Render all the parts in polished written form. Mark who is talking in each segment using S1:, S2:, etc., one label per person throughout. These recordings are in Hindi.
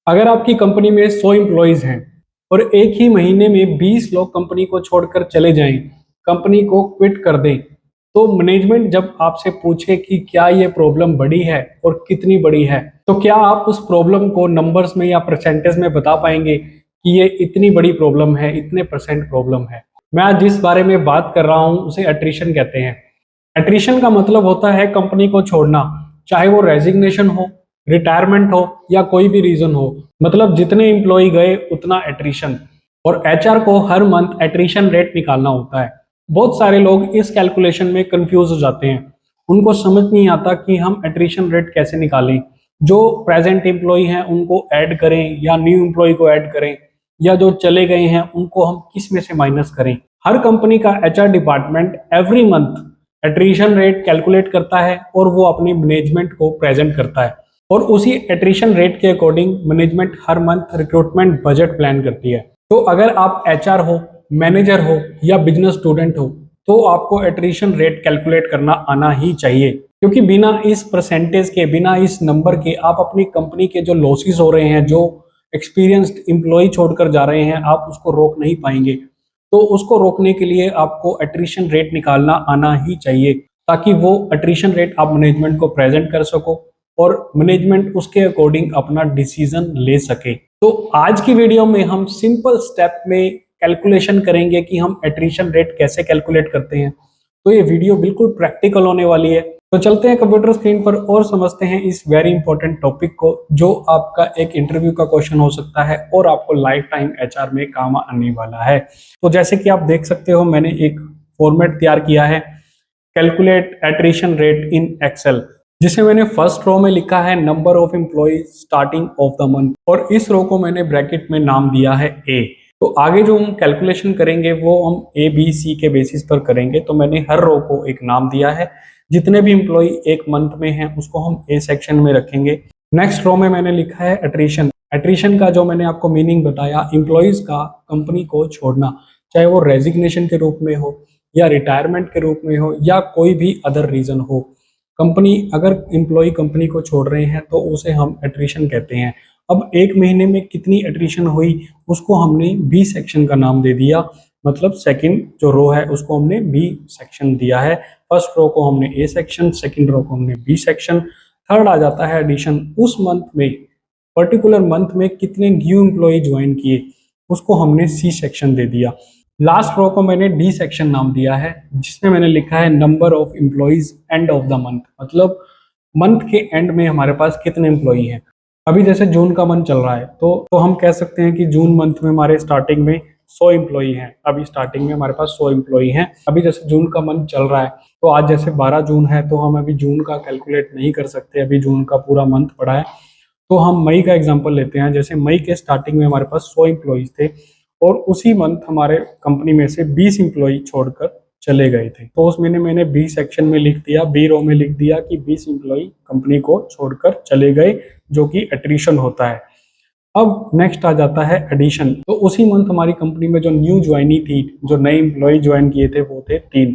S1: अगर आपकी कंपनी में 100 एम्प्लॉइज हैं और एक ही महीने में 20 लोग कंपनी को छोड़कर चले जाएं, कंपनी को क्विट कर दें, तो मैनेजमेंट जब आपसे पूछे कि क्या ये प्रॉब्लम बड़ी है और कितनी बड़ी है, तो क्या आप उस प्रॉब्लम को नंबर्स में या परसेंटेज में बता पाएंगे कि ये इतनी बड़ी प्रॉब्लम है, इतने परसेंट प्रॉब्लम है। मैं आज जिस बारे में बात कर रहा हूं उसे एट्रिशन कहते हैं। एट्रिशन का मतलब होता है कंपनी को छोड़ना, चाहे वो रेजिग्नेशन हो, रिटायरमेंट हो या कोई भी रीजन हो। मतलब जितने एम्प्लॉय गए उतना एट्रिशन। और एचआर को हर मंथ एट्रिशन रेट निकालना होता है। बहुत सारे लोग इस कैलकुलेशन में कंफ्यूज हो जाते हैं। उनको समझ नहीं आता कि हम एट्रिशन रेट कैसे निकालें। जो प्रेजेंट एम्प्लॉय हैं उनको ऐड करें या न्यू एम्प्लॉय को ऐड करें, या जो चले गए हैं उनको हम किस में से माइनस करें। हर कंपनी का HR department every month attrition rate calculate करता है और वो अपनी मैनेजमेंट को प्रेजेंट करता है। और उसी एट्रिशन रेट के अकॉर्डिंग मैनेजमेंट हर मंथ रिक्रूटमेंट बजट प्लान करती है। तो अगर आप एचआर हो, मैनेजर हो या बिजनेस स्टूडेंट हो, तो आपको एट्रिशन रेट कैलकुलेट करना आना ही चाहिए, क्योंकि बिना इस परसेंटेज के, बिना इस नंबर के आप अपनी कंपनी के जो लॉसेस हो रहे हैं, जो एक्सपीरियंस्ड एम्प्लॉय छोड़कर जा रहे हैं, आप उसको रोक नहीं पाएंगे। तो उसको रोकने के लिए आपको एट्रिशन रेट निकालना आना ही चाहिए, ताकि वो एट्रिशन रेट आप मैनेजमेंट को प्रेजेंट कर सको और मैनेजमेंट उसके अकॉर्डिंग अपना डिसीजन ले सके। तो आज की वीडियो में हम सिंपल स्टेप में कैलकुलेशन करेंगे कि हम एट्रिशन रेट कैसे कैलकुलेट करते हैं। तो ये वीडियो बिल्कुल प्रैक्टिकल होने वाली है। तो चलते हैं कंप्यूटर स्क्रीन पर और समझते हैं इस वेरी इंपॉर्टेंट टॉपिक को, जो आपका एक इंटरव्यू का क्वेश्चन हो सकता है और आपको लाइफ टाइम एचआर में काम आने वाला है। तो जैसे कि आप देख सकते हो, मैंने एक फॉर्मेट तैयार किया है, calculate attrition rate in Excel, जिसे मैंने फर्स्ट रो में लिखा है number of employ starting of the month, और इस रो को मैंने ब्रैकेट में नाम दिया है ए। तो आगे जो हम कैलकुलेशन करेंगे वो हम ए बी सी के बेसिस पर करेंगे। तो मैंने हर रो को एक नाम दिया है। जितने भी एम्प्लॉय एक मंथ में हैं उसको हम ए सेक्शन में रखेंगे। नेक्स्ट रो में मैंने लिखा है एट्रिशन। एट्रिशन का जो मैंने आपको मीनिंग बताया, एम्प्लॉयज का कंपनी को छोड़ना, चाहे वो रेजिग्नेशन के रूप में हो या रिटायरमेंट के रूप में हो या कोई भी अदर रीजन हो। कंपनी अगर एम्प्लॉय कंपनी को छोड़ रहे हैं तो उसे हम एट्रिशन कहते हैं। अब एक महीने में कितनी एट्रिशन हुई उसको हमने बी सेक्शन का नाम दे दिया। मतलब सेकंड जो रो है उसको हमने बी सेक्शन दिया है। फर्स्ट रो को हमने ए सेक्शन, सेकंड रो को हमने बी सेक्शन। थर्ड आ जाता है एडिशन। उस मंथ में, पर्टिकुलर मंथ में कितने न्यू एम्प्लॉय ज्वाइन किए उसको हमने सी सेक्शन दे दिया। लास्ट रो को मैंने डी सेक्शन नाम दिया है, जिसमें मैंने लिखा है number of employees and of the month. मतलब मंथ के एंड में हमारे पास कितने एम्प्लॉय हैं। अभी जैसे जून का मंथ चल रहा है तो हम कह सकते हैं कि जून मंथ में हमारे स्टार्टिंग में 100 एम्प्लॉय हैं। अभी स्टार्टिंग में हमारे पास 100 एम्प्लॉय हैं। अभी जैसे जून का मंथ चल रहा है तो आज जैसे 12 जून है तो हम अभी जून का कैलकुलेट नहीं कर सकते, अभी जून का पूरा मंथ पड़ा है। तो हम मई का एग्जांपल लेते हैं। जैसे मई के स्टार्टिंग में हमारे पास 100 एम्प्लॉयज थे और उसी मंथ हमारे कंपनी में से 20 एम्प्लॉय छोड़कर चले गए थे, तो उस महीने मैंने बी सेक्शन में लिख दिया, बी रो में लिख दिया कि 20 एम्प्लॉय कंपनी को छोड़कर चले गए, जो कि एट्रिशन होता है। अब नेक्स्ट आ जाता है एडिशन। तो उसी मंथ हमारी कंपनी में जो न्यू ज्वाइनी थी, जो नए एम्प्लॉय ज्वाइन किए थे, वो थे 3।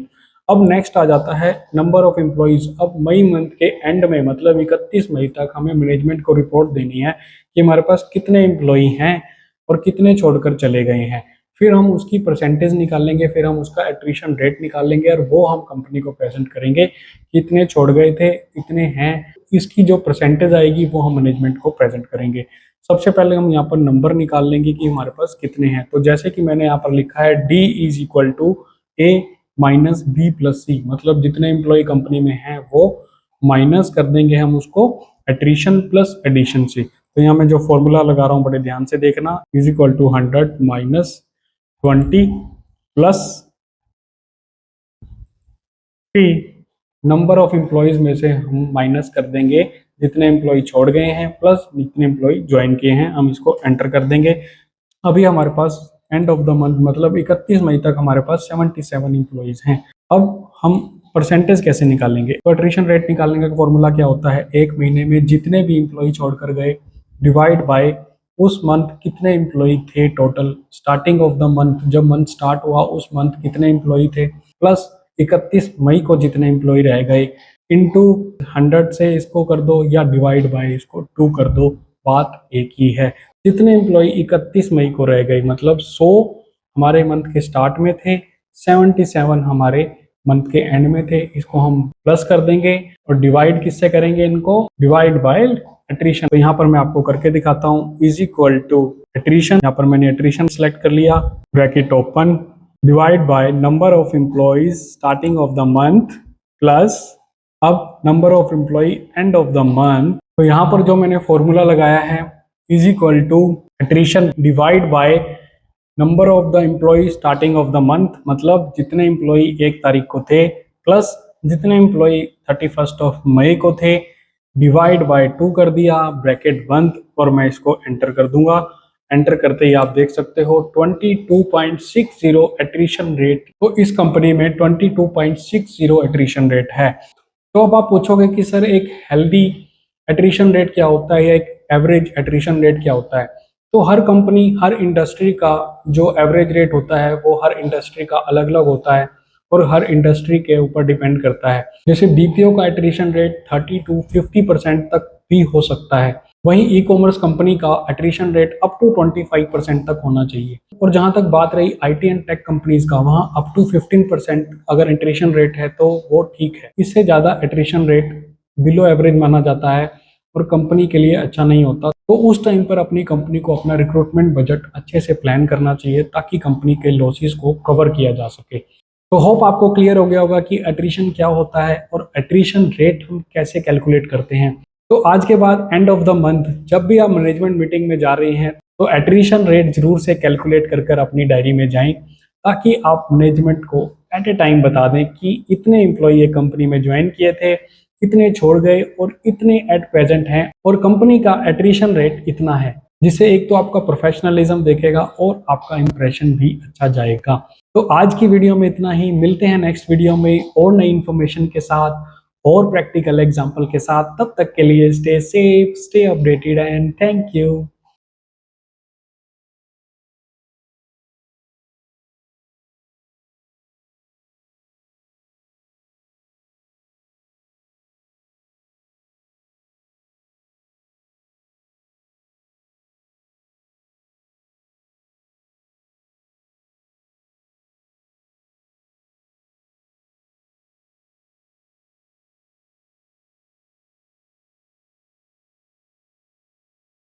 S1: अब नेक्स्ट आ जाता है नंबर ऑफ एम्प्लॉयज। अब मई मंथ के एंड में, मतलब 31 मई तक हमें मैनेजमेंट को रिपोर्ट देनी है कि हमारे पास कितने एम्प्लॉय हैं और कितने छोड़कर चले गए हैं। फिर हम उसकी परसेंटेज निकालेंगे, फिर हम उसका एट्रिशन रेट निकालेंगे और वो हम कंपनी को प्रेजेंट करेंगे कि इतने छोड़ गए थे, इतने हैं। इसकी जो परसेंटेज आएगी वो हम मैनेजमेंट को प्रेजेंट करेंगे। सबसे पहले हम यहाँ पर नंबर निकाल लेंगे कि हमारे पास कितने हैं। तो जैसे कि मैंने यहाँ पर लिखा है D is equal to A minus B plus C. मतलब जितने एम्प्लॉय कंपनी में हैं वो माइनस कर देंगे हम उसको एट्रिशन प्लस एडिशन से। तो यहाँ मैं जो फॉर्मूला लगा रहा हूँ बड़े ध्यान से देखना, is equal to 100 minus 20 plus 3। Number of employees में से हम माइनस कर देंगे जितने एम्प्लॉय छोड़ गए हैं प्लस जितने एम्प्लॉय ज्वाइन किए हैं, हम इसको एंटर कर देंगे। अभी हमारे पास एंड ऑफ द मंथ, मतलब 31 मई तक हमारे पास 77 एम्प्लॉयज हैं। अब हम परसेंटेज कैसे निकालेंगे? तो एट्रिशन रेट निकालने का फॉर्मूला क्या होता है, एक महीने में जितने भी एम्प्लॉय छोड़कर गए डिवाइड बाय उस मंथ कितने एम्प्लॉय थे total, starting of the month, जब मंथ स्टार्ट हुआ उस मंथ कितने एम्प्लॉय थे, प्लस 31 मई को जितने एम्प्लॉय रह गए, इनटू 100 से इसको कर दो या डिवाइड बाय इसको 2 कर दो, बात एक ही है। जितने एम्प्लॉय 31 मई को रह गए, मतलब 100 हमारे मंथ के स्टार्ट में थे, 77 हमारे मंथ के एंड में थे, इसको हम प्लस कर देंगे और डिवाइड किससे करेंगे, इनको डिवाइड बाय एट्रिशन। तो यहाँ पर मैं आपको करके दिखाता हूँ, इज इक्वल टू एट्रिशन, यहाँ पर मैंने एट्रिशन सेलेक्ट कर लिया, bracket open, divide by number of employees starting of the month plus अब number of employee end of the month. तो यहाँ पर जो मैंने फॉर्मूला लगाया है, is equal to attrition divide by number of the employee starting of the month, मतलब जितने एम्प्लॉय 1 तारीख को थे प्लस जितने एम्प्लॉय 31 मई को थे, डिवाइड बाय 2 कर दिया, ब्रैकेट बंद, और मैं इसको एंटर कर दूंगा। एंटर करते ही आप देख सकते हो 22.60 एट्रिशन रेट। तो इस कंपनी में 22.60 एट्रिशन रेट है। तो अब आप पूछोगे कि सर एक हेल्दी एट्रिशन रेट क्या होता है या एक एवरेज एट्रिशन रेट क्या होता है। तो हर कंपनी, हर इंडस्ट्री का जो एवरेज रेट होता है वो हर इंडस्ट्री का अलग अलग होता है और हर इंडस्ट्री के ऊपर डिपेंड करता है। जैसे बीपीओ का एट्रिशन रेट 30 to 50% तक भी हो सकता है, वहीं ई कॉमर्स कंपनी का एट्रिशन रेट अप टू 25% तक होना चाहिए। और जहां तक बात रही आईटी एंड टेक कंपनीज का, वहां अप टू 15% अगर एट्रिशन रेट है तो वो ठीक है। इससे ज़्यादा एट्रिशन रेट बिलो एवरेज माना जाता है और कंपनी के लिए अच्छा नहीं होता। तो उस टाइम पर अपनी कंपनी को अपना रिक्रूटमेंट बजट अच्छे से प्लान करना चाहिए ताकि कंपनी के लॉसेस को कवर किया जा सके। तो होप आपको क्लियर हो गया होगा कि एट्रिशन क्या होता है और एट्रिशन रेट हम कैसे कैलकुलेट करते हैं। तो आज के बाद एंड ऑफ द मंथ जब भी आप मैनेजमेंट मीटिंग में जा रहे हैं तो एट्रिशन रेट जरूर से कैलकुलेट कर अपनी डायरी में जाएं, ताकि आप मैनेजमेंट को एट ए टाइम बता दें कि इतने एम्प्लॉय कंपनी में ज्वाइन किए थे, इतने छोड़ गए और इतने एट प्रेजेंट हैं और कंपनी का एट्रिशन रेट इतना है, जिससे एक तो आपका प्रोफेशनलिज्म देखेगा और आपका इंप्रेशन भी अच्छा जाएगा। तो आज की वीडियो में इतना ही, मिलते हैं नेक्स्ट वीडियो में और नई इंफॉर्मेशन के साथ और प्रैक्टिकल एग्जाम्पल के साथ। तब तक के लिए stay safe, stay updated and thank you.